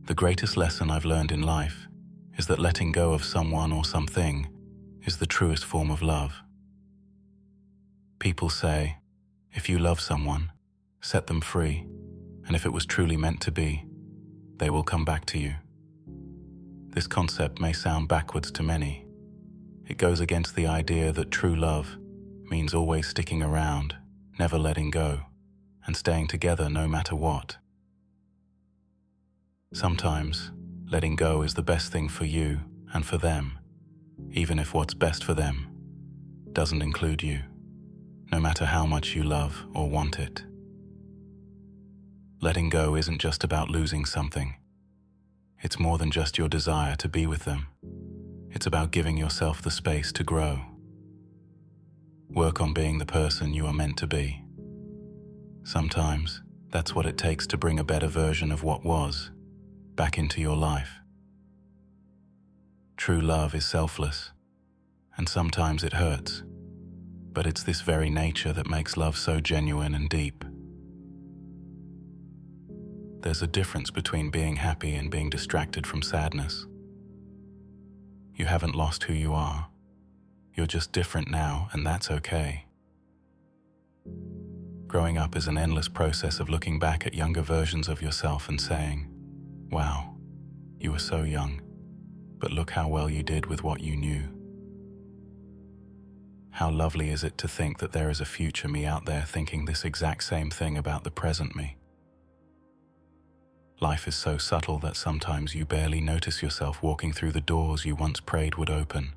The greatest lesson I've learned in life is that letting go of someone or something is the truest form of love. People say, if you love someone, set them free, and if it was truly meant to be, they will come back to you. This concept may sound backwards to many. It goes against the idea that true love means always sticking around, never letting go, and staying together no matter what. Sometimes, letting go is the best thing for you and for them, even if what's best for them doesn't include you, no matter how much you love or want it. Letting go isn't just about losing something. It's more than just your desire to be with them. It's about giving yourself the space to grow. Work on being the person you are meant to be. Sometimes, that's what it takes to bring a better version of what was back into your life. True love is selfless, and sometimes it hurts, but it's this very nature that makes love so genuine and deep. There's a difference between being happy and being distracted from sadness. You haven't lost who you are. You're just different now, and that's okay. Growing up is an endless process of looking back at younger versions of yourself and saying, wow, you were so young, but look how well you did with what you knew. How lovely is it to think that there is a future me out there thinking this exact same thing about the present me. Life is so subtle that sometimes you barely notice yourself walking through the doors you once prayed would open.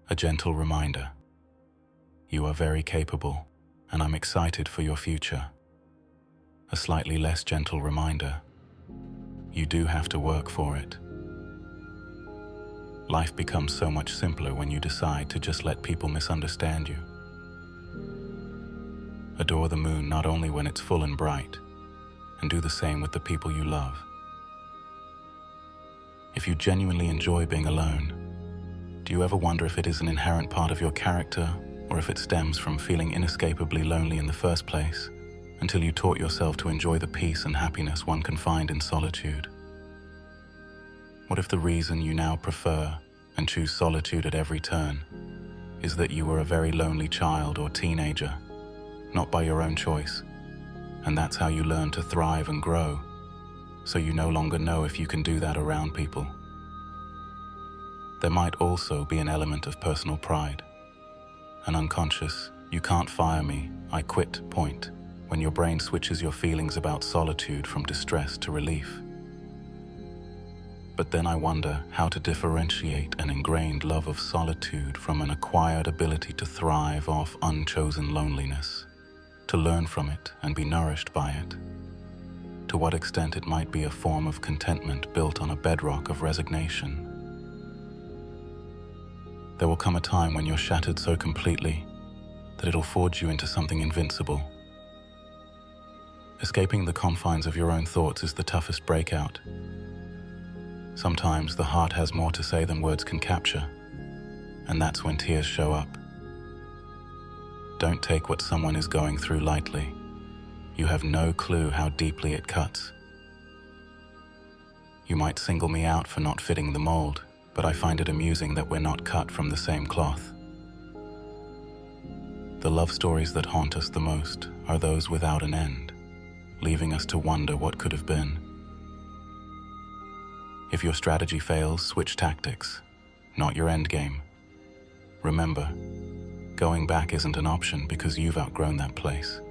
A gentle reminder. You are very capable, and I'm excited for your future. A slightly less gentle reminder. You do have to work for it. Life becomes so much simpler when you decide to just let people misunderstand you. Adore the moon not only when it's full and bright, and do the same with the people you love. If you genuinely enjoy being alone, do you ever wonder if it is an inherent part of your character or if it stems from feeling inescapably lonely in the first place, until you taught yourself to enjoy the peace and happiness one can find in solitude? What if the reason you now prefer and choose solitude at every turn is that you were a very lonely child or teenager, not by your own choice, and that's how you learn to thrive and grow, so you no longer know if you can do that around people? There might also be an element of personal pride, an unconscious, you can't fire me, I quit point, when your brain switches your feelings about solitude from distress to relief. But then I wonder how to differentiate an ingrained love of solitude from an acquired ability to thrive off unchosen loneliness, to learn from it and be nourished by it. To what extent it might be a form of contentment built on a bedrock of resignation. There will come a time when you're shattered so completely that it'll forge you into something invincible. Escaping the confines of your own thoughts is the toughest breakout. Sometimes the heart has more to say than words can capture, and that's when tears show up. Don't take what someone is going through lightly. You have no clue how deeply it cuts. You might single me out for not fitting the mold, but I find it amusing that we're not cut from the same cloth. The love stories that haunt us the most are those without an end, leaving us to wonder what could have been. If your strategy fails, switch tactics, not your endgame. Remember, going back isn't an option because you've outgrown that place.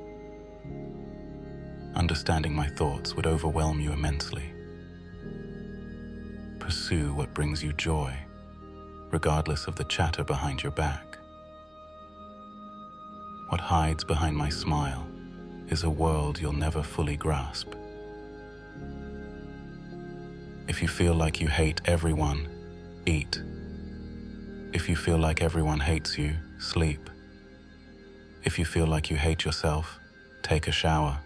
Understanding my thoughts would overwhelm you immensely. Pursue what brings you joy, regardless of the chatter behind your back. What hides behind my smile is a world you'll never fully grasp. If you feel like you hate everyone, eat. If you feel like everyone hates you, sleep. If you feel like you hate yourself, take a shower.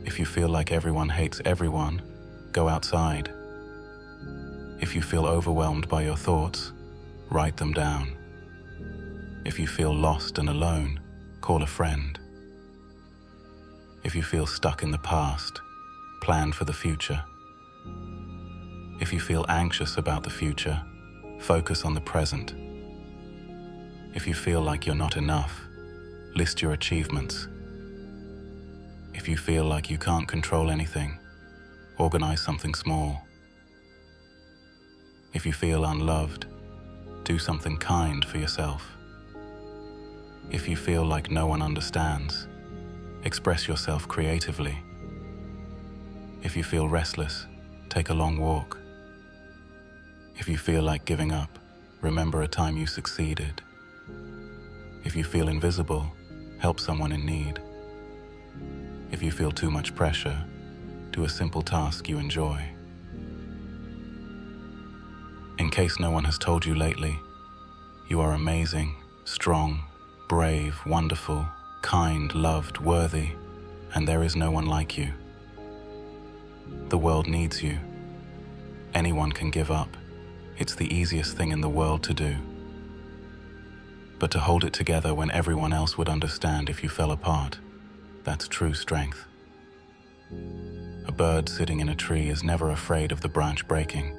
If you feel like everyone hates everyone, go outside. If you feel overwhelmed by your thoughts, write them down. If you feel lost and alone, call a friend. If you feel stuck in the past, plan for the future. If you feel anxious about the future, focus on the present. If you feel like you're not enough, list your achievements. If you feel like you can't control anything, organize something small. If you feel unloved, do something kind for yourself. If you feel like no one understands, express yourself creatively. If you feel restless, take a long walk. If you feel like giving up, remember a time you succeeded. If you feel invisible, help someone in need. If you feel too much pressure, do a simple task you enjoy. In case no one has told you lately, you are amazing, strong, brave, wonderful, kind, loved, worthy, and there is no one like you. The world needs you. Anyone can give up. It's the easiest thing in the world to do. But to hold it together when everyone else would understand if you fell apart, that's true strength. A bird sitting in a tree is never afraid of the branch breaking,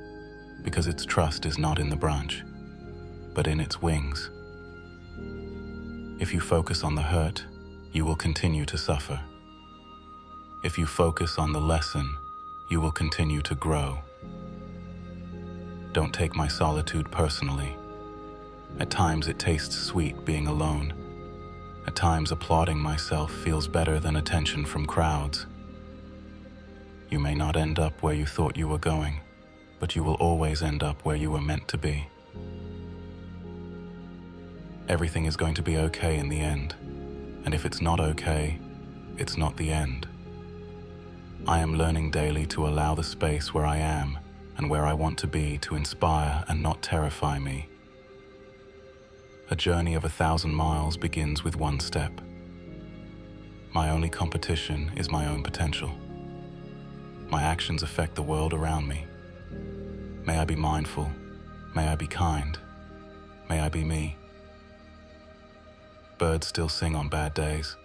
because its trust is not in the branch, but in its wings. If you focus on the hurt, you will continue to suffer. If you focus on the lesson, you will continue to grow. Don't take my solitude personally. At times it tastes sweet being alone. At times applauding myself feels better than attention from crowds. You may not end up where you thought you were going, but you will always end up where you were meant to be. Everything is going to be okay in the end, and if it's not okay, it's not the end. I am learning daily to allow the space where I am and where I want to be to inspire and not terrify me. A journey of 1,000 miles begins with one step. My only competition is my own potential. My actions affect the world around me. May I be mindful. May I be kind. May I be me. Birds still sing on bad days.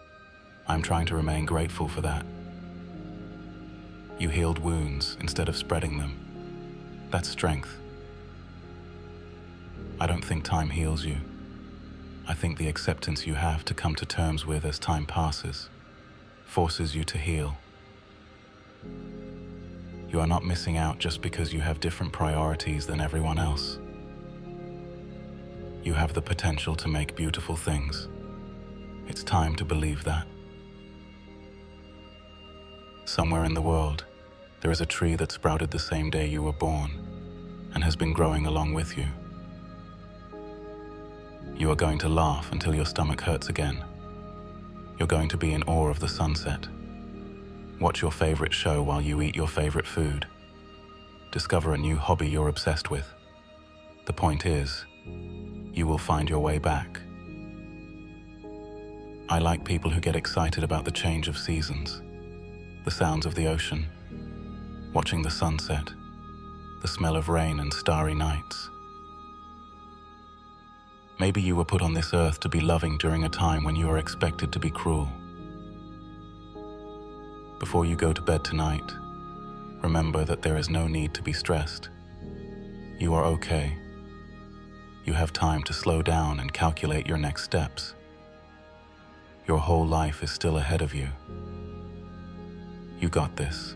I'm trying to remain grateful for that. You healed wounds instead of spreading them. That's strength. I don't think time heals you. I think the acceptance you have to come to terms with as time passes forces you to heal. You are not missing out just because you have different priorities than everyone else. You have the potential to make beautiful things. It's time to believe that. Somewhere in the world, there is a tree that sprouted the same day you were born and has been growing along with you. You are going to laugh until your stomach hurts again. You're going to be in awe of the sunset. Watch your favorite show while you eat your favorite food. Discover a new hobby you're obsessed with. The point is, you will find your way back. I like people who get excited about the change of seasons, the sounds of the ocean, watching the sunset, the smell of rain and starry nights. Maybe you were put on this earth to be loving during a time when you are expected to be cruel. Before you go to bed tonight, remember that there is no need to be stressed. You are okay. You have time to slow down and calculate your next steps. Your whole life is still ahead of you. You got this.